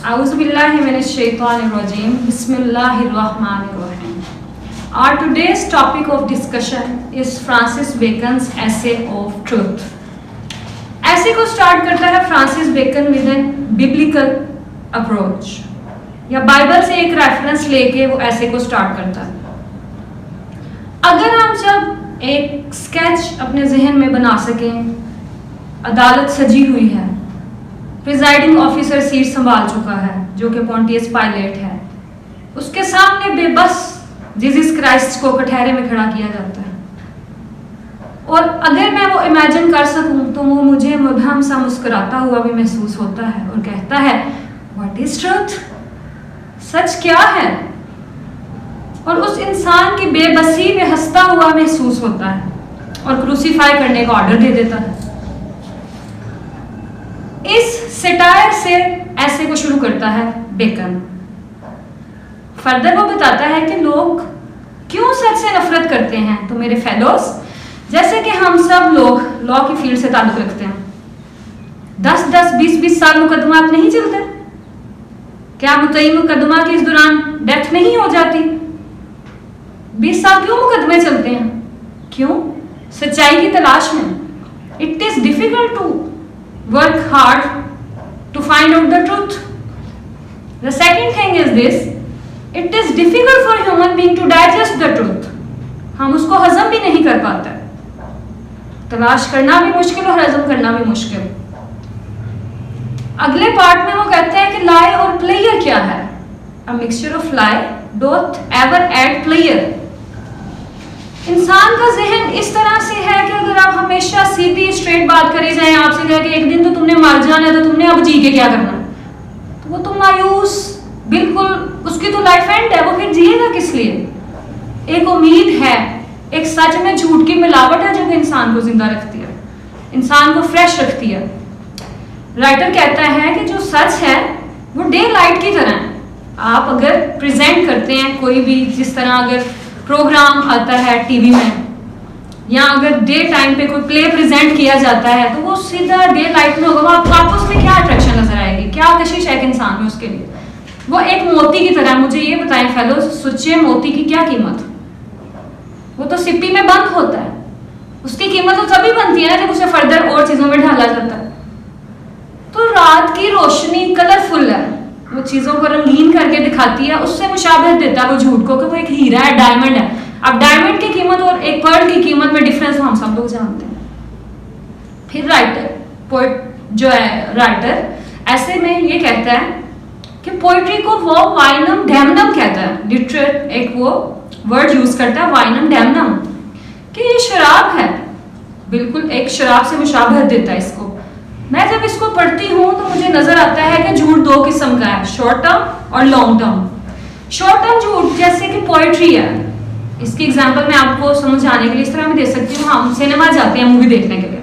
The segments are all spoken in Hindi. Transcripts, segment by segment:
Auzubillahiminash-shaytanir-rajim. Bismillahir-rahmanir-rahim. Our today's topic of discussion is Francis Bacon's essay of truth. ऐसे को स्टार्ट करता है Francis Bacon with an biblical approach, या बाइबल से एक रेफरेंस लेके वो ऐसे को स्टार्ट करता है। अगर हम जब एक स्केच अपने जहन में बना सकें, अदालत सजी हुई है, प्रिजाइडिंग ऑफिसर सीट संभाल चुका है जो कि पोंटियस पायलट है, उसके सामने बेबस जीसस क्राइस्ट को कटहरे में खड़ा किया जाता है, और अगर मैं वो इमेजिन कर सकूं तो वो मुझे मुबहम सा मुस्कुराता हुआ भी महसूस होता है और कहता है व्हाट इज ट्रूथ, सच क्या है, और उस इंसान की बेबसी में हंसता हुआ महसूस होता है और क्रूसीफाई करने का ऑर्डर दे देता है। इस सेटायर से ऐसे को शुरू करता है बेकन। फर्दर वो बताता है कि लोग क्यों सच से नफरत करते हैं। तो मेरे फेलोज, जैसे कि हम सब लोग लॉ की फील्ड से ताल्लुक रखते हैं, 10-10, 20-20 साल मुकदमा नहीं चलते, क्या मुतई मुकदमा के इस दौरान डेथ नहीं हो जाती? 20 साल क्यों मुकदमे चलते हैं? क्यों? सच्चाई की तलाश में। It is difficult to work hard to find out the truth. The second thing is this: it is difficult for human being to digest the truth. हम उसको हजम भी नहीं कर पाते, तलाश करना भी मुश्किल और हजम करना भी मुश्किल। अगले पार्ट में वो कहते हैं कि lie और player क्या है? A mixture of lie doth ever add player. इंसान का जहन इस तरह से है कि अगर आप हमेशा सीधी स्ट्रेट बात करी जाए, आपसे कहे कि एक दिन तो तुमने मर जाना है, तो तुमने अब जी के क्या करना, तो वो तो मायूस, बिल्कुल उसकी तो लाइफ एंड है, वो फिर जिएगा किस लिए? एक उम्मीद है, एक सच में झूठ की मिलावट है जो कि इंसान को जिंदा रखती है, इंसान को फ्रेश रखती है। राइटर कहता है कि जो सच है वो डे लाइट की तरह है। आप अगर प्रेजेंट करते हैं कोई भी, जिस तरह अगर प्रोग्राम आता है टीवी में, या अगर डे टाइम पे कोई प्ले प्रेजेंट किया जाता है, तो वो सीधा डे लाइट में होगा। आपको उसमें क्या अट्रैक्शन नजर आएगी, क्या कशिश है इंसान में उसके लिए? वो एक मोती की तरह। मुझे ये बताएं फेलोज, सच्चे मोती की क्या कीमत? वो तो सिप्पी में बंद होता है, उसकी कीमत तो तभी बनती है ना जब उसे फर्दर और चीजों में ढाला जाता है। तो रात की रोशनी कलरफुल है, वो चीजों को रंगीन करके दिखाती है, उससे मुशाबहत देता है वो झूठ को कि वो एक हीरा है, डायमंड है। अब डायमंड की कीमत और एक पर्ल की कीमत में डिफरेंस हम सब लोग जानते हैं। फिर राइटर, पोएट जो है, राइटर ऐसे में ये कहता है कि पोएट्री को वो वाइनम डैमनम कहता है। लिटरेट एक वो वर्ड यूज करता है वाइनम डैमनम, कि ये शराब है, बिल्कुल एक शराब से मुशाबहत देता है इसको। मैं जब इसको पढ़ती हूँ तो मुझे नजर आता है कि झूठ दो किस्म का है, शॉर्ट टर्म और लॉन्ग टर्म। शॉर्ट टर्म झूठ जैसे कि पोएट्री है, इसकी एग्जांपल मैं आपको समझ आने के लिए इस तरह में दे सकती हूँ। हम सिनेमा जाते हैं मूवी देखने के लिए,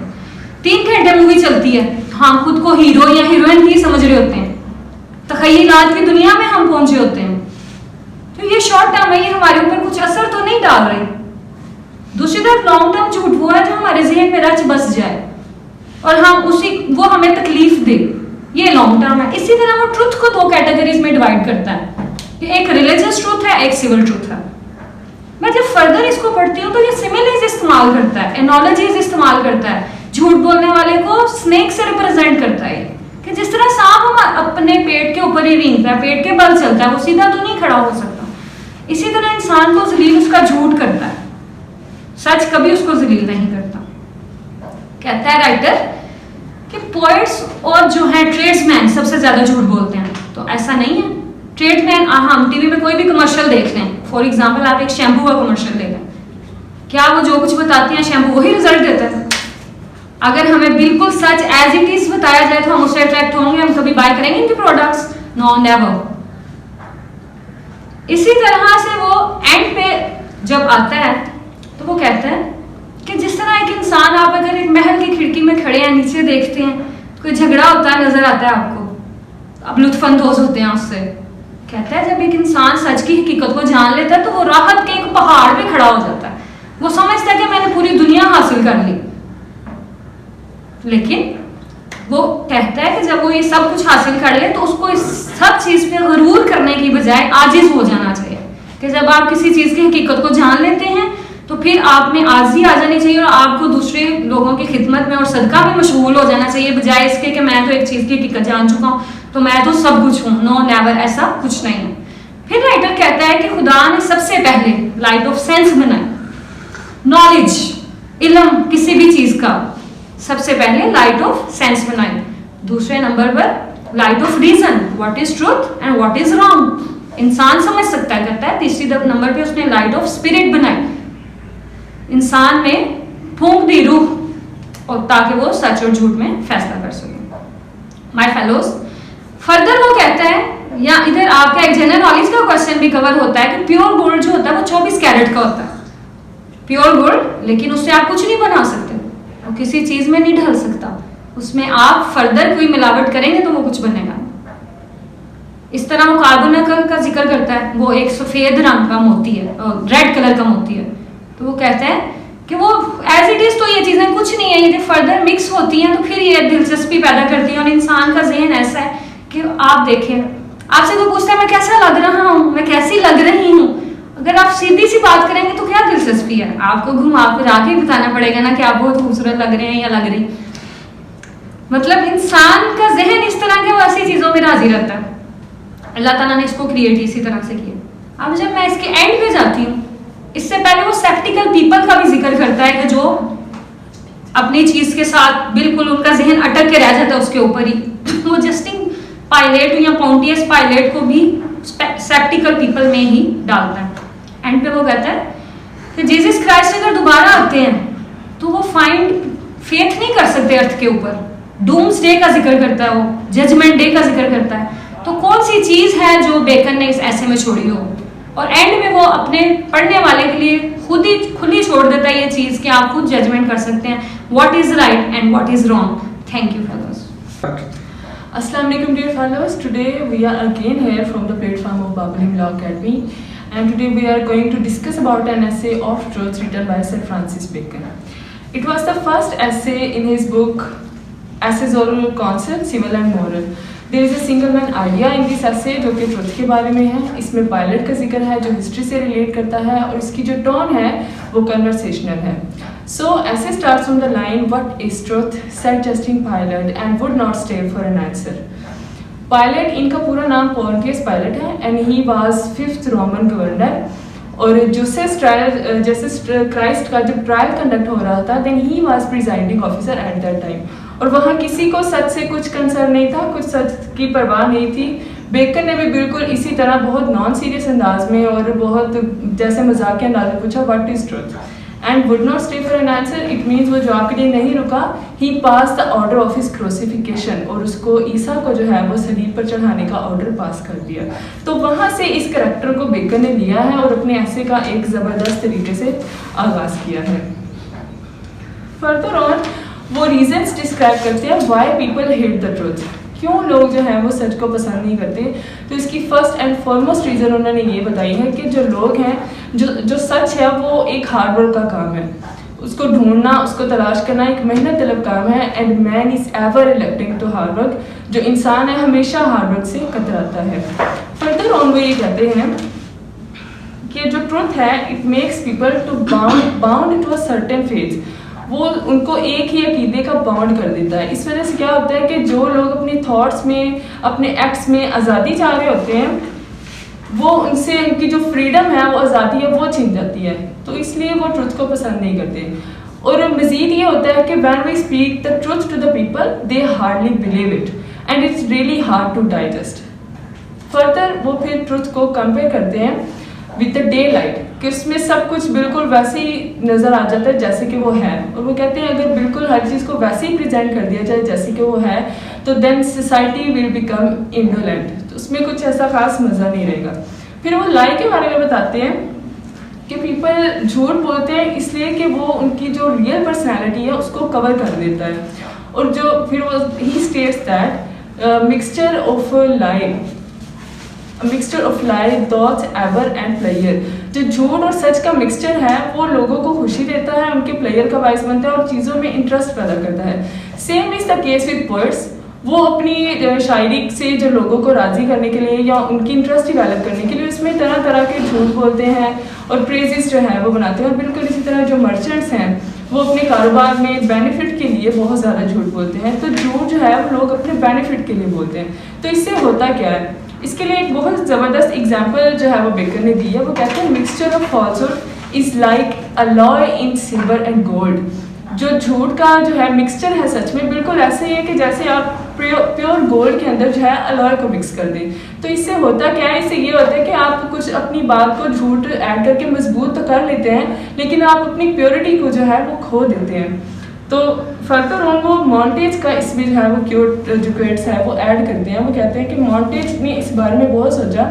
3 घंटे मूवी चलती है, हम खुद को हीरो या हीरोइन ही समझ रहे होते हैं, तखय्युलात की दुनिया में हम पहुंचे होते हैं। तो ये शॉर्ट टर्म है, ये हमारे ऊपर कुछ असर तो नहीं डाल रही। दूसरी तरफ लॉन्ग टर्म झूठ वो है जो हमारे जहन में रच बस जाए और हम वो हमें तकलीफ दे, ये लॉन्ग टर्म है। इसी तरह वो ट्रुथ को 2 कैटेगरीज में डिवाइड करता है, एक रिलीजियस ट्रुथ है, एक सिविल ट्रुथ है। मैं जब फर्दर इसको पढ़ती हूँ तो ये सिमिलीज इस्तेमाल करता है, एनोलॉजीज इस्तेमाल करता है, झूठ बोलने वाले को स्नेक से रिप्रेजेंट करता है कि जिस तरह सांप हम अपने पेट के ऊपर ही रेंगता है, पेट के बल चलता है, वो सीधा तो नहीं खड़ा हो सकता। इसी तरह इंसान को जलील उसका झूठ करता है, सच कभी उसको जलील नहीं करता। कहता है राइटर कि पोएट्स और जो है ट्रेड्समैन सबसे ज्यादा झूठ बोलते हैं। तो ऐसा नहीं है। ट्रेडमैन, हम टीवी में कोई भी कमर्शियल देख लें, फॉर एग्जांपल आप एक शैम्पू का कमर्शियल ले लें, क्या वो जो कुछ बताते हैं शैम्पू वही रिजल्ट देता है? अगर हमें बिल्कुल सच एज इट इज बताया जाए तो हम उससे अट्रैक्ट होंगे, हम कभी बाय करेंगे इनके प्रोडक्ट्स? No, never. इसी तरह से वो एंड पे जब आता है तो वो कहता है कि जिस तरह एक इंसान, आप अगर एक महल की खिड़की में खड़े हैं, नीचे देखते हैं, कोई झगड़ा होता है नजर आता है आपको, आप लुत्फानंदोज होते हैं उससे। कहता है जब एक इंसान सच की हकीकत को जान लेता है तो वो राहत के एक पहाड़ पे खड़ा हो जाता है, वो समझता है कि मैंने पूरी दुनिया हासिल कर ली। लेकिन वो कहता है कि जब वो ये सब कुछ हासिल कर ले तो उसको इस सब आप किसी चीज की हकीकत को जान लेते हैं तो फिर आप में आजी आ जानी चाहिए और आपको दूसरे लोगों की खिदमत में और सदका में मशगूल हो जाना चाहिए, बजाय इसके कि मैं तो एक चीज की हकीकत जान चुका हूँ तो मैं तो सब कुछ हूँ। नो नेवर, ऐसा कुछ नहीं है। फिर राइटर कहता है कि खुदा ने सबसे पहले लाइट ऑफ सेंस बनाई, नॉलेज, इल्म किसी भी चीज का सबसे पहले लाइट ऑफ सेंस बनाई। दूसरे नंबर पर light of reason, what is truth and what is wrong, इंसान समझ सकता है करता है। तीसरी नंबर पे उसने लाइट ऑफ स्पिरिट बनाई, इंसान में फूंक दी रूह और ताकि वो सच और झूठ में फैसला कर सके। माय फेलोज, फर्दर वो कहता है, या इधर आपका एक जनरल नॉलेज का क्वेश्चन भी कवर होता है कि प्योर गोल्ड जो होता है वो 24 कैरेट का होता है, प्योर गोल्ड, लेकिन उससे आप कुछ नहीं बना सकते, वो किसी चीज में नहीं ढल सकता, उसमें आप फर्दर कोई मिलावट करेंगे तो वो कुछ बनेगा। इस तरह वो कार्बोनिकल का जिक्र करता है, वो एक सफेद रंग का मोती है, रेड कलर का मोती है, तो वो कहता है कि वो एज इट इज तो ये चीजें कुछ नहीं है, यदि फर्दर मिक्स होती हैं तो फिर ये दिलचस्पी पैदा करती है। और इंसान का जहन ऐसा है कि आप देखें, आपसे तो पूछता है मैं कैसा लग रहा हूँ, मैं कैसी लग रही हूँ, अगर आप सीधी सी बात करेंगे तो क्या दिलचस्पी है, आपको घुमा फिरा के बताना पड़ेगा ना कि आप बहुत खूबसूरत लग रहे हैं या लग रही। मतलब इंसान का जहन इस तरह के वो ऐसी चीजों में राजी रहता है, अल्लाह ताला ने इसको क्रिएट इसी तरह से किया। अब जब मैं इसके एंड पे जाती हूँ, इससे पहले वो स्केप्टिकल पीपल का भी जिक्र करता है कि जो अपनी चीज के साथ बिल्कुल उनका जहन अटक के रह जाता है उसके ऊपर ही। वो जस्टिन पायलट या पोंटियस पायलट को भी स्केप्टिकल पीपल में ही डालता है। एंड पे वो कहता है कि जीसस क्राइस्ट अगर दोबारा आते हैं तो वो फाइंड फेथ नहीं कर सकते अर्थ के ऊपर। डूम्स डे का जिक्र करता है, वो जजमेंट डे का जिक्र करता है, तो कौन सी चीज है जो बेकन ने इस ऐसे में छोड़ी हो। और एंड में वो अपने पढ़ने वाले के लिए खुद ही छोड़ देता है ये चीज कि आप खुद जजमेंट कर सकते हैं what is right and what is wrong. Thank you fellows. Assalamu alaikum dear fellows. Today we are again here from the platform of Babling Law Academy, and today we are going to discuss about an essay of truth written by Sir Francis Bacon. It was the first essay in his book Essays on Conscience, Civil and Moral. There is a single man idea in this essay जो कि ट्रुथ के बारे में है। इसमें पायलट का जिक्र है जो हिस्ट्री से रिलेट करता है और इसकी जो टोन है वो कन्वर्सेशनल है। So essay starts on the line what is truth, said Justin Pilate and would not stay for an answer. Pilate, इनका पूरा नाम पोंटियस पायलट है and he was 5th Roman governor। और जोसेफ क्राइस्ट का जब ट्रायल कंडक्ट हो रहा था then he was presiding officer at that time। और वहाँ किसी को सच से कुछ कंसर्न नहीं था, कुछ सच की परवाह नहीं थी। बेकन ने भी बिल्कुल इसी तरह बहुत नॉन सीरियस अंदाज में और बहुत जैसे मजाकिया अंदाज में पूछा what is truth and would not stay for an answer. It means वो जवाब के लिए नहीं रुका, he pass the order of his crucifixion, और उसको ईसा को जो है वो सलीब पर चढ़ाने का ऑर्डर पास कर दिया। तो वहाँ से इस करैक्टर को बेकन ने लिया है और अपने ऐसे का एक ज़बरदस्त तरीके से आगाज़ किया है। फर्दर ऑन वो रीजंस डिस्क्राइब करते हैं why people hate the truth, क्यों लोग जो हैं वो सच को पसंद नहीं करते। तो इसकी फर्स्ट एंड फॉरमोस्ट रीज़न उन्होंने ये बताई है कि जो लोग हैं जो सच है वो एक हार्ड वर्क का काम है, उसको ढूंढना, उसको तलाश करना एक मेहनत तलब काम है। And man is ever reluctant to hard work, जो इंसान है हमेशा हार्ड वर्क से कतराता है। फर्दर ऑन वो ये कहते हैं कि जो ट्रुथ है it makes people to bound to a certain phase, वो उनको एक ही अकीदे का बाउंड कर देता है। इस वजह से क्या होता है कि जो लोग अपने थॉट्स में, अपने एक्ट्स में आज़ादी चाह रहे होते हैं, वो उनसे उनकी जो फ्रीडम है, वो आज़ादी है, वो छिन जाती है। तो इसलिए वो ट्रुथ को पसंद नहीं करते। और मज़ीद ये होता है कि when we speak the truth to the people they hardly believe it and it's really hard to digest. Further वो फिर ट्रुथ को कंपेयर करते हैं विद द डे लाइट, कि उसमें सब कुछ बिल्कुल वैसे ही नज़र आ जाता है जैसे कि वो है। और वो कहते हैं अगर बिल्कुल हर चीज़ को वैसे ही प्रेजेंट कर दिया जाए जैसे कि वो है तो then society will become indolent, तो उसमें कुछ ऐसा खास मज़ा नहीं रहेगा। फिर वो लाई के बारे में बताते हैं कि पीपल झूठ बोलते हैं इसलिए कि वो उनकी जो रियल पर्सनैलिटी है उसको कवर कर देता है। और जो फिर वो ही states that mixture of lie thoughts ever and player, जो झूठ और सच का मिक्सचर है वो लोगों को खुशी देता है, उनके प्लेयर का बाइस बनता है और चीज़ों में इंटरेस्ट पैदा करता है। Same is the case with poets, वो अपनी शायरी से जो लोगों को राज़ी करने के लिए या उनकी इंटरेस्ट डेवलप करने के लिए उसमें तरह तरह के झूठ बोलते हैं और प्रेजेस जो है वो बनाते हैं। और बिल्कुल इसी तरह जो मर्चेंट्स हैं वो अपने कारोबार में बेनिफिट के लिए बहुत ज़्यादा झूठ बोलते हैं। तो झूठ जो है वो लोग अपने बेनिफिट के लिए बोलते हैं। तो इससे होता क्या है, इसके लिए एक बहुत ज़बरदस्त एग्जाम्पल जो है वो बेकर ने दी है। वो कहते हैं mixture of falsehood is like alloy in silver and gold. जो झूठ का जो है मिक्सचर है सच में बिल्कुल ऐसे ही है कि जैसे आप प्योर गोल्ड के अंदर जो है अलॉय को मिक्स कर दें। तो इससे होता क्या है, इससे ये होता है कि आप कुछ अपनी बात को झूठ ऐड करके मजबूत तो कर लेते हैं लेकिन आप अपनी प्योरिटी को जो है वो खो देते हैं। तो फर्दर ऑन वो मॉन्टेज का इसमें जो है वो जो क्वेट्स है वो ऐड करते हैं। वो कहते हैं कि मॉन्टेज ने इस बारे में बहुत सोचा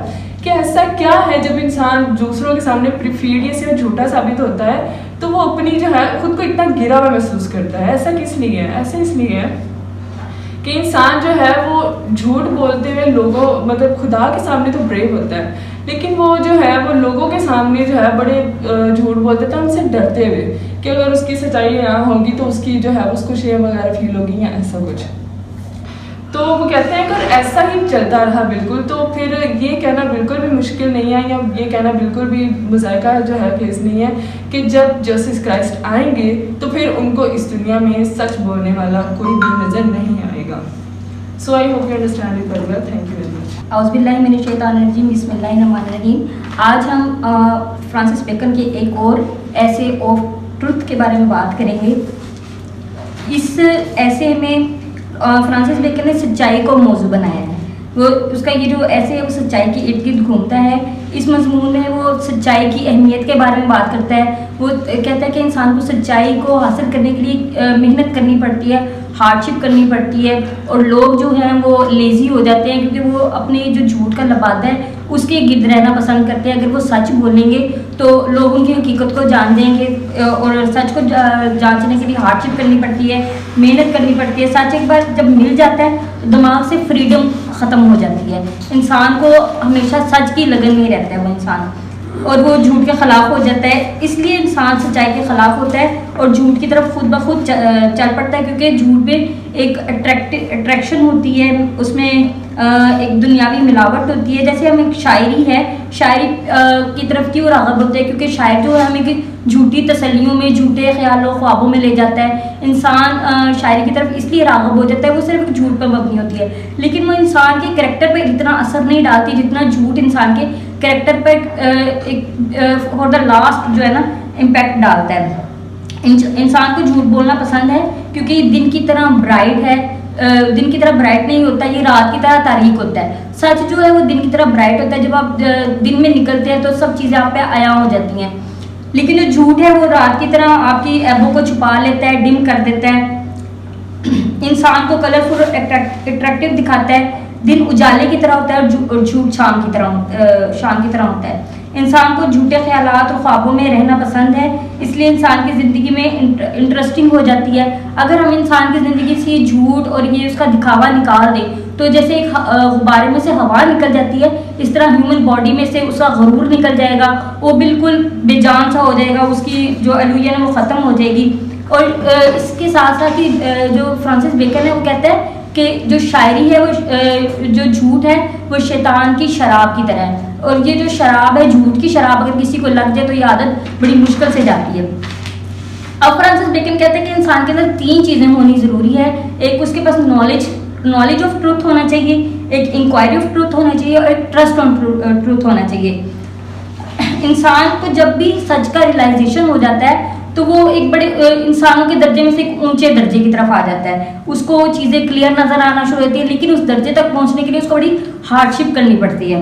कि ऐसा क्या है जब इंसान दूसरों के सामने प्रीफीडियस या झूठा साबित होता है तो वो अपनी जो है खुद को इतना गिरा हुआ महसूस करता है। ऐसा किस लिए है? ऐसा इसलिए है कि इंसान जो है वो झूठ बोलते हुए लोगों मतलब खुदा के सामने तो ब्रेव होता है लेकिन वो जो है वो लोगों के सामने जो है बड़े झूठ बोलते थे उनसे डरते हुए कि अगर उसकी सच्चाई यहाँ होगी तो उसकी जो है उसको शेम वगैरह फील होगी या ऐसा कुछ। तो वो कहते हैं अगर ऐसा ही चलता रहा बिल्कुल तो फिर ये कहना बिल्कुल भी मुश्किल नहीं है या ये कहना बिल्कुल भी मुज़ायका जो है फेस नहीं है कि जब जस्टिस क्राइस्ट आएंगे तो फिर उनको इस दुनिया में सच बोलने वाला कोई भी नज़र नहीं आएगा। So I hope you understand it very well. Thank you very much. औज़ुबिल्लाहिमिनश्शैतानिर्रजीम बिस्मिल्लाहिर्रहमानिर्रहीम। आज हम फ्रांसिस बेकन के एक और ऐसे ऑफ ट्रुथ के बारे में बात करेंगे। इस ऐसे में फ्रांसिस बेकन ने सच्चाई को मौजू बनाया है। वो उसका ये जो ऐसे है वो सच्चाई के इर्द गिर्द घूमता है। इस मजमून में वो सच्चाई की अहमियत के बारे में बात करता है। वो कहता है कि इंसान को सच्चाई को हासिल करने के लिए मेहनत करनी पड़ती है, हार्डशिप करनी पड़ती है और लोग जो हैं वो लेज़ी हो जाते हैं क्योंकि वो अपने जो झूठ का लबादा है उसके गिर्द रहना पसंद करते हैं। अगर वो सच बोलेंगे तो लोग उनकी हकीकत को जान देंगे और सच को जांचने के लिए हार्डशिप करनी पड़ती है, मेहनत करनी पड़ती है। सच एक बार जब मिल जाता है तो दिमाग से फ्रीडम ख़त्म हो जाती है। इंसान को हमेशा सच की लगन में रहता है वो इंसान और वो झूठ के ख़िलाफ़ हो जाता है। इसलिए इंसान सच्चाई के ख़िलाफ़ होता है और झूठ की तरफ खुद ब खुद चल पड़ता है क्योंकि झूठ में एक अट्रैक्शन होती है, उसमें एक दुनियावी मिलावट होती है। जैसे हम एक शायरी है, शायरी की तरफ क्यों राग़िब होते हैं क्योंकि शायर जो है हमें झूठी तसल्लियों में, झूठे ख्यालों ख्वाबों में ले जाता है। इंसान शायरी की तरफ इसलिए राग़िब हो जाता है, वो सिर्फ झूठ पर मबनी होती है लेकिन वो इंसान के करैक्टर पर इतना असर नहीं डालती जितना झूठ इंसान के करैक्टर पर एक फॉर द लास्ट जो है ना इम्पैक्ट डालता है। इंसान को झूठ बोलना पसंद है क्योंकि दिन की तरह ब्राइट है, दिन की तरह ब्राइट नहीं होता, ये रात की तरह तारीक होता है। सच जो है वो दिन की तरह ब्राइट होता है। जब आप दिन में निकलते हैं तो सब चीज़ें आप पे आया हो जाती हैं लेकिन जो झूठ है वो रात की तरह आपकी ऐबों को छुपा लेता है, डिम कर देता है, इंसान को कलरफुल अट्रैक्टिव दिखाता है। दिन उजाले की तरह होता है और झूठ शाम की तरह होता है। इंसान को झूठे ख्यालात और ख्वाबों में रहना पसंद है, इसलिए इंसान की ज़िंदगी में इंटरेस्टिंग हो जाती है। अगर हम इंसान की ज़िंदगी से झूठ और ये उसका दिखावा निकाल दें तो जैसे एक गुब्बारे में से हवा निकल जाती है इस तरह ह्यूमन बॉडी में से उसका गरूर निकल जाएगा, वो बिल्कुल बेजान सा हो जाएगा, उसकी जो अलूयन है वो ख़त्म हो जाएगी। और इसके साथ साथ ही जो फ्रांसिस बेकन है वो कहता है कि जो शायरी है वो जो झूठ है वो शैतान की शराब की तरह है और ये जो शराब है, झूठ की शराब, अगर किसी को लग जाए तो ये आदत बड़ी मुश्किल से जाती है। अब फ्रांसिस बेकन कहते हैं कि इंसान के अंदर 3 चीज़ें होनी ज़रूरी है। एक उसके पास नॉलेज ऑफ ट्रूथ होना चाहिए, एक इंक्वायरी ऑफ ट्रूथ होना चाहिए और एक ट्रस्ट ऑन ट्रूथ होना चाहिए। इंसान को जब भी सच का रियलाइजेशन हो जाता है तो वो एक बड़े इंसानों के दर्जे में से एक ऊंचे दर्जे की तरफ आ जाता है। उसको चीज़ें क्लियर नज़र आना शुरू होती है लेकिन उस दर्जे तक पहुंचने के लिए उसको बड़ी हार्डशिप करनी पड़ती है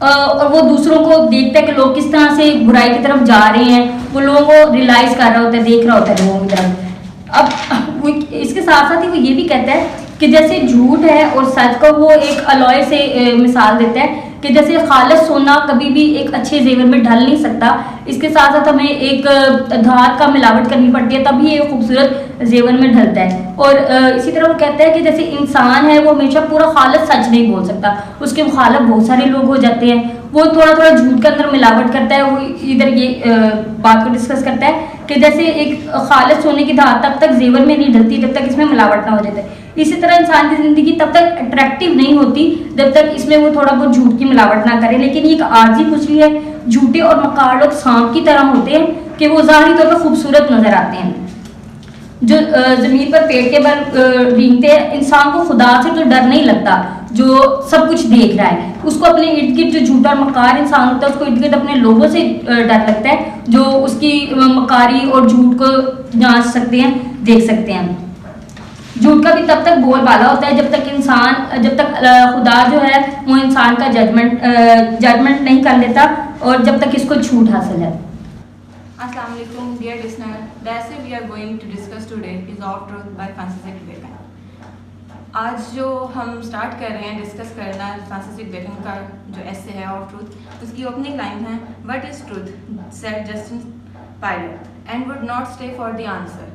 और वो दूसरों को देखता है कि लोग किस तरह से बुराई की तरफ जा रहे हैं, वो लोगों को रियलाइज़ कर रहा होता है, देख रहा होता है लोगों की तरफ। अब वो इसके साथ साथ ही वो ये भी कहता है कि जैसे झूठ है और सच का वो एक अलॉय से मिसाल देता है कि जैसे खालिस सोना कभी भी एक अच्छे जेवर में ढल नहीं सकता, इसके साथ साथ हमें एक धात का मिलावट करनी पड़ती है तभी ये खूबसूरत जेवर में ढलता है। और इसी तरह वो कहता है कि जैसे इंसान है वो हमेशा पूरा खालिस सच नहीं बोल सकता, उसके मुखालिफ बहुत सारे लोग हो जाते हैं, वो थोड़ा थोड़ा झूठ के अंदर मिलावट करता है। वो इधर ये बात को डिस्कस करता है कि जैसे एक खालिस सोने की धात तब तक जेवर में नहीं ढलती जब तक इसमें मिलावट ना हो जाती है। इसी तरह इंसान की ज़िंदगी तब तक अट्रैक्टिव नहीं होती जब तक इसमें वो थोड़ा बहुत झूठ की मिलावट ना करे। लेकिन ये एक आर्जी खुशी है। झूठे और मक्कार लोग सांप की तरह होते हैं कि वो ज़ाहिरी तौर पर खूबसूरत नजर आते हैं, जो ज़मीन पर पेड़ के बल रेंगते हैं। इंसान को खुदा से तो डर नहीं लगता जो सब कुछ देख रहा है, उसको अपने इर्द गिर्द जो झूठा और मक्कार इंसान होता है उसको इर्द गिर्द अपने लोगों से डर लगता है जो उसकी मक्कारी और झूठ को जांच सकते हैं, देख सकते हैं। झूठ का भी तब तक बोलबाला होता है जब तक खुदा जो है वो इंसान का जजमेंट नहीं कर लेता और जब तक इसको छूट हासिल है। Assalamu alaikum, dear listener. The essay we are going to discuss today is Of Truth by Francis Bacon. आज जो हम स्टार्ट कर रहे हैं डिस्कस करना फ्रांसिस बेकन का जो एसे है ऑफ ट्रूथ, उसकी ओपनिंग लाइन है, what is truth said justice pilot and would not stay for the answer.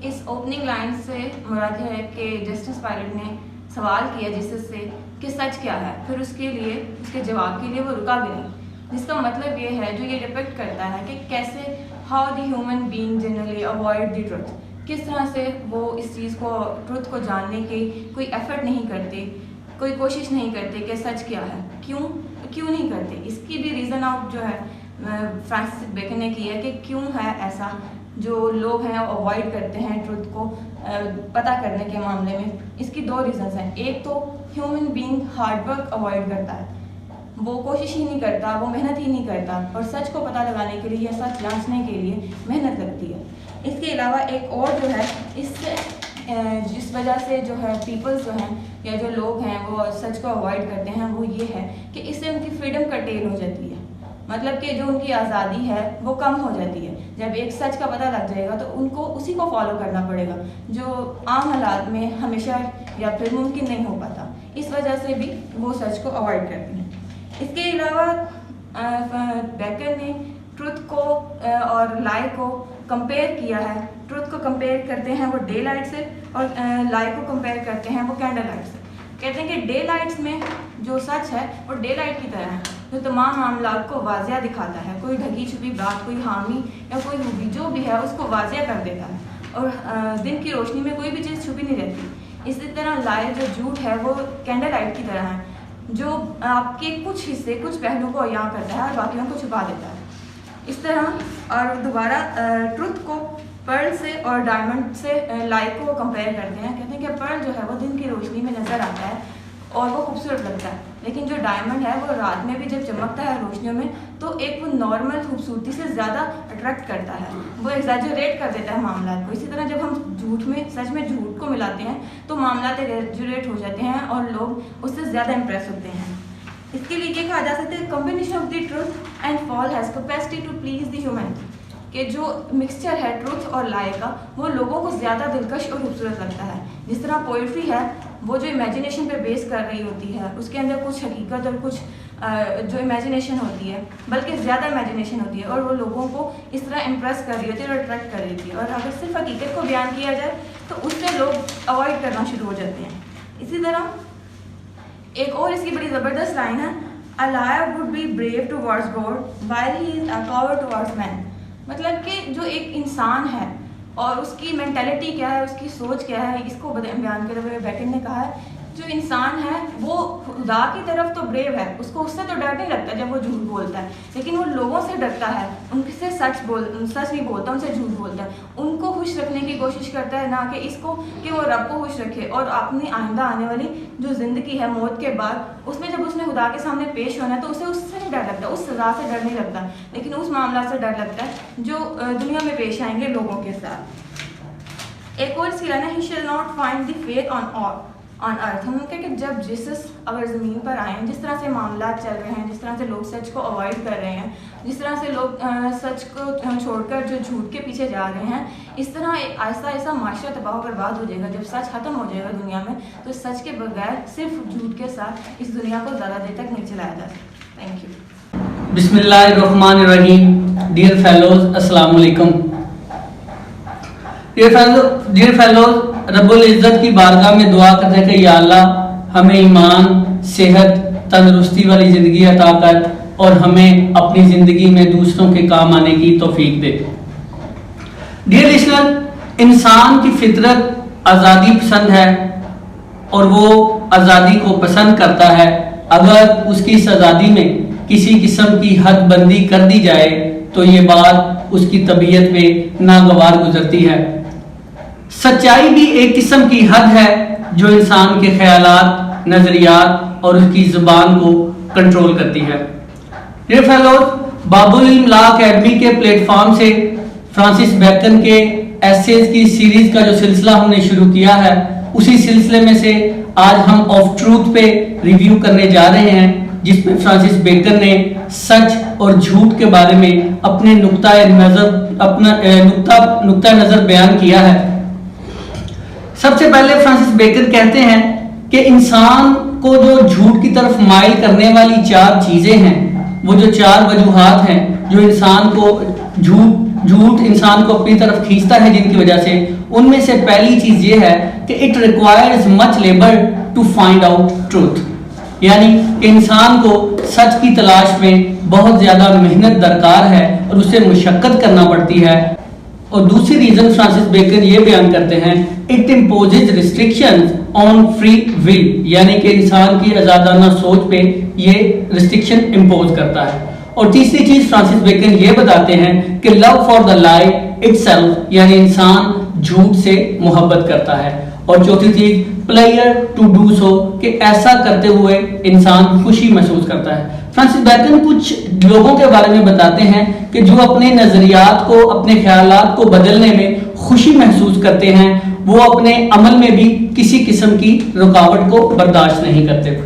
इस ओपनिंग लाइन से मुराद है कि जस्टिस पायलट ने सवाल किया जीसस से कि सच क्या है, फिर उसके जवाब के लिए वो रुका भी नहीं, जिसका मतलब ये है, जो ये डिपेक्ट करता है कि कैसे how the human being generally avoid the truth, किस तरह से वो इस चीज़ को ट्रुथ को जानने की कोई एफर्ट नहीं करते, कोई कोशिश नहीं करते कि सच क्या है, क्यों नहीं करते। इसकी भी रीज़न आउट जो है फ्रांसिस बेकन ने की है कि क्यों है ऐसा, जो लोग हैं वो अवॉइड करते हैं ट्रुथ को पता करने के मामले में। इसकी दो रीज़न्स हैं। एक तो ह्यूमन बीइंग हार्डवर्क अवॉइड करता है, वो कोशिश ही नहीं करता, वो मेहनत ही नहीं करता, और सच को पता लगाने के लिए या सच जांचने के लिए मेहनत लगती है। इसके अलावा एक और जो है, इससे जिस वजह से जो है पीपल्स जो हैं या जो लोग हैं वो सच को अवॉइड करते हैं, वो ये है कि इससे उनकी फ्रीडम कर्टेल हो जाती है। मतलब कि जो उनकी आज़ादी है वो कम हो जाती है। जब एक सच का पता लग जाएगा तो उनको उसी को फॉलो करना पड़ेगा, जो आम हालात में हमेशा या फिर मुमकिन नहीं हो पाता। इस वजह से भी वो सच को अवॉइड करते हैं। इसके अलावा बेकन ने ट्रुथ को और लाई को कंपेयर किया है। ट्रुथ को कंपेयर करते हैं वो डे लाइट से, और लाई को कंपेयर करते हैं वो कैंडल लाइट से। कहते हैं कि डे लाइट्स में जो सच है वो डे लाइट की तरह है, जो तमाम मामलात को वाजिया दिखाता है। कोई ढकी छुपी बात, कोई हामी या कोई खूबी जो भी है उसको वाजिया कर देता है, और दिन की रोशनी में कोई भी चीज़ छुपी नहीं रहती। इसी तरह लाई जो झूठ है वो कैंडल लाइट की तरह है, जो आपके कुछ हिस्से, कुछ पहलू को अयां करता है और बाकियों को छुपा देता है। इस तरह और दोबारा ट्रुथ को पर्ल से और डायमंड से लाई को कंपेयर करते हैं। कहते हैं कि पर्ल जो है वो दिन की रोशनी में नज़र आता है और वो खूबसूरत लगता है, लेकिन जो डायमंड है वो रात में भी जब चमकता है रोशनियों में तो एक वो नॉर्मल खूबसूरती से ज़्यादा अट्रैक्ट करता है, वो एग्जैजरेट कर देता है मामलात को। इसी तरह जब हम सच में झूठ को मिलाते हैं तो मामलात एग्जैजरेट हो जाते हैं और लोग उससे ज़्यादा इम्प्रेस होते हैं। इसके लिए ये कहा जा सकता है, combination of the truth and fall has capacity to please the human, कि जो मिक्सचर है ट्रुथ और लाई का वो लोगों को ज़्यादा दिलकश और खूबसूरत लगता है। जिस तरह पोइट्री है वो जो इमेजिनेशन पे बेस कर रही होती है, उसके अंदर कुछ हकीकत और कुछ जो इमेजिनेशन होती है, बल्कि ज़्यादा इमेजिनेशन होती है, और वो लोगों को इस तरह इम्प्रेस कर रही होती है और अट्रैक्ट कर रही होती है। और अगर सिर्फ हकीकत को बयान किया जाए तो उससे लोग अवॉइड करना शुरू हो जाते हैं। इसी तरह एक और इसकी बड़ी ज़बरदस्त लाइन है, a liar would be brave towards God while he is a coward towards man. मतलब कि जो एक इंसान है और उसकी मेंटालिटी क्या है, उसकी सोच क्या है, इसको बयान करते हुए बेकन ने कहा है, जो इंसान है वो खुदा की तरफ तो ब्रेव है, उसको उससे तो डर नहीं लगता जब वो झूठ बोलता है, लेकिन वो लोगों से डरता है, उनसे सच नहीं बोलता, उनसे झूठ बोलता है, उनको खुश रखने की कोशिश करता है, ना कि इसको कि वो रब को खुश रखे। और अपनी आइंदा आने वाली जो ज़िंदगी है मौत के बाद, उसमें जब उसने खुदा के सामने पेश होना है तो उसे उससे नहीं डर लगता, उस सज़ा से डर नहीं लगता, लेकिन उस मामला से डर लगता है जो दुनिया में पेश आएंगे लोगों के साथ। एक और इसकी लाइन है, he shall not find the faith on earth. हम कहते हैं कि जब जीसस अगर ज़मीन पर आए, जिस तरह से मामला चल रहे हैं, जिस तरह से लोग सच को अवॉइड कर रहे हैं, जिस तरह से लोग सच को छोड़कर जो झूठ के पीछे जा रहे हैं, इस तरह आहिस्ता आहिस्ता माशरा तबाह बर्बाद हो जाएगा। जब सच ख़त्म हो जाएगा दुनिया में तो सच के बगैर सिर्फ झूठ के साथ इस दुनिया को ज़्यादा देर तक नहीं चलाया जा सकता। Thank you. बिस्मिल्लाहिर्रहमानिर्रहीम। डियर फेलोज, अस्सलाम वालेकुम। डियर फेलोज, रब्बुल इज़्ज़त की बारगाह में दुआ करते हैं कि या अल्लाह हमें ईमान, सेहत, तंदुरुस्ती वाली ज़िंदगी अता कर और हमें अपनी ज़िंदगी में दूसरों के काम आने की तौफीक दे। डियर लिसनर, इंसान की फितरत आज़ादी पसंद है और वो आज़ादी को पसंद करता है, अगर उसकी इस आज़ादी में किसी किस्म की हदबंदी कर दी जाए तो ये बात उसकी तबीयत में नागवार गुजरती है। सच्चाई भी एक किस्म की हद है जो इंसान के ख्यालात, नज़रियात और उसकी ज़ुबान को कंट्रोल करती है। डियर फेलोज, बाबुल इल्म लॉ अकेडमी के प्लेटफॉर्म से फ्रांसिस बेकन के एसेज की सीरीज का जो सिलसिला हमने शुरू किया है, उसी सिलसिले में से आज हम ऑफ ट्रूथ पे रिव्यू करने जा रहे हैं, जिसमें फ्रांसिस बेकन ने सच और झूठ के बारे में अपने नुक्ता नज़र बयान किया है। सबसे पहले फ्रांसिस बेकन कहते हैं कि इंसान को जो झूठ की तरफ माइल करने वाली 4 चीजें हैं, वो जो 4 वजूहात हैं जो इंसान को झूठ इंसान को अपनी तरफ खींचता है, जिनकी वजह से, उनमें से पहली चीज ये है कि it requires much labour to find out truth, यानी कि इंसान को सच की तलाश में बहुत ज्यादा मेहनत दरकार है और उसे मुशक्कत करना पड़ती है। और दूसरी रीजन फ्रांसिस बेकन ये बयान करते हैं, it imposes restrictions on free will, यानी कि इंसान की आजादाना सोच पे ये रिस्ट्रिक्शन इम्पोज करता है। और तीसरी चीज फ्रांसिस बेकन ये बताते हैं कि love for the lie itself, यानी इंसान झूठ से मोहब्बत करता है। और चौथी चीज प्लेयर टू डू सो, कि ऐसा करते हुए इंसान खुशी महसूस करता है। फ्रांसिस बेकन कुछ लोगों के बारे में बताते हैं कि जो अपने नजरियात को, अपने ख्यालात को बदलने में खुशी महसूस करते हैं, वो अपने अमल में भी किसी किस्म की रुकावट को बर्दाश्त नहीं करते।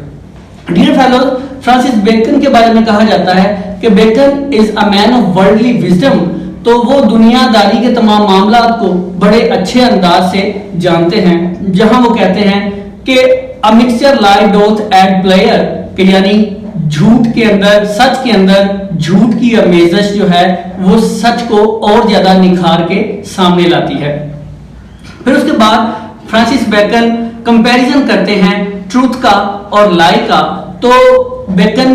डियर फेलोज, फ्रांसिस बेकन के बारे में कहा जाता है कि Bacon is a man of worldly wisdom, तो वो दुनियादारी के तमाम मामलात को बड़े अच्छे अंदाज से जानते हैं। जहां वो कहते हैं कि a mixture lie doth add player, कि यानी झूठ के अंदर, सच के अंदर झूठ की अमेजश जो है वो सच को और ज्यादा निखार के सामने लाती है। फिर उसके बाद फ्रांसिस बेकन कंपैरिजन करते हैं ट्रूथ का और लाई का। तो बेकन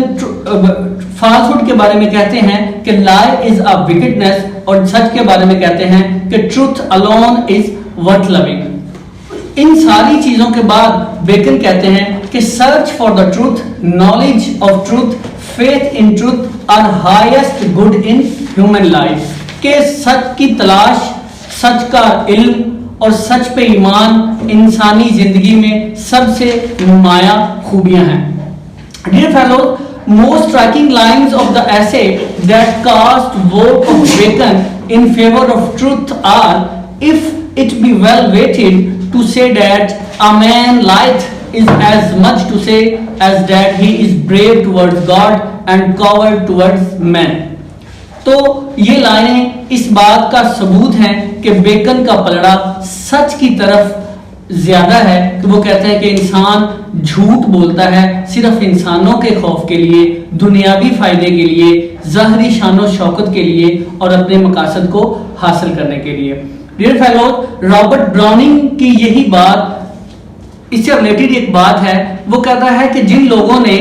फाल्सहुड के बारे में कहते हैं कि लाई इज अ विकेडनेस, और सच के बारे में कहते हैं कि truth alone is worth loving. इन सारी चीजों के बाद बेकन कहते हैं कि search for the truth, knowledge of truth, faith in truth are highest good in human life, के सच की तलाश, सच का इल्म और सच पे ईमान इंसानी जिंदगी में सबसे नुमाया खूबियां हैं। Dear fellows, most striking lines of the essay that cast vote of Bacon in favor of truth are, if it be well weighted, to say that a man lieth is as much to say as that he is brave towards God and coward towards men. तो ये लाइनें इस बात का सबूत हैं कि बेकन का पलड़ा सच की तरफ ज्यादा है, कि वो कहते हैं कि इंसान झूठ बोलता है सिर्फ इंसानों के खौफ के लिए, दुनियावी फायदे के लिए, ज़ाहरी शानो शौकत के लिए और अपने मकासद को हासिल करने के लिए। डियर फेलोज, रॉबर्ट ब्राउनिंग की यही बात, इससे रिलेटेड एक बात है। वो कहता है कि जिन लोगों ने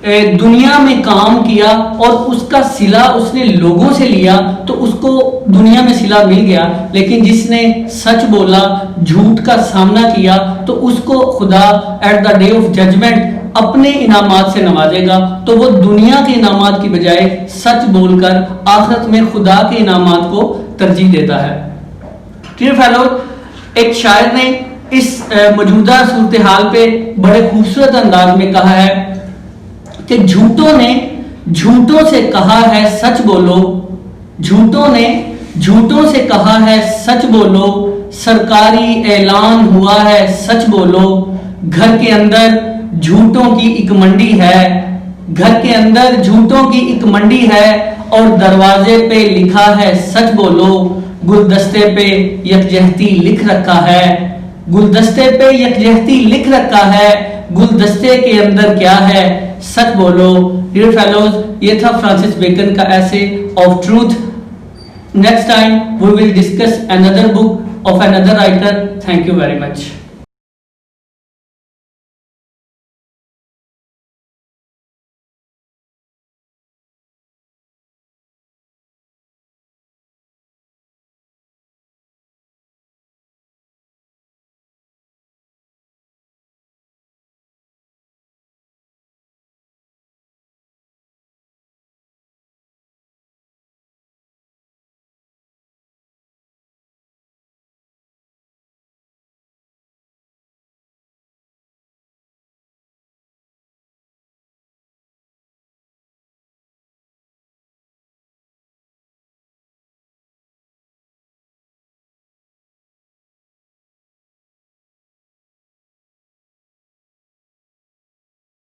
दुनिया में काम किया और उसका सिला उसने लोगों से लिया तो उसको दुनिया में सिला मिल गया, लेकिन जिसने सच बोला, झूठ का सामना किया, तो उसको खुदा at the day of judgement अपने इनामात से नवाजेगा। तो वो दुनिया के इनामात की बजाय सच बोलकर आखिरत में खुदा के इनामात को तरजीह देता है। डियर फेलोज, एक शायर ने इस मौजूदा सूरत हाल पे बड़े खूबसूरत अंदाज में कहा है कि झूठों ने झूठों से कहा है सच बोलो, झूठों ने झूठों से कहा है सच बोलो, सरकारी ऐलान हुआ है सच बोलो, घर के अंदर झूठों की एक मंडी है, घर के अंदर झूठों की एक मंडी है और दरवाजे पे लिखा है सच बोलो, गुलदस्ते पे यकजहती लिख रखा है, गुलदस्ते पे यकजहती लिख रखा है, गुलदस्ते के अंदर क्या है सच बोलो। डियर फेलोज, ये था फ्रांसिस बेकन का essay of truth. Next time we will discuss another book of another writer. Thank you very much.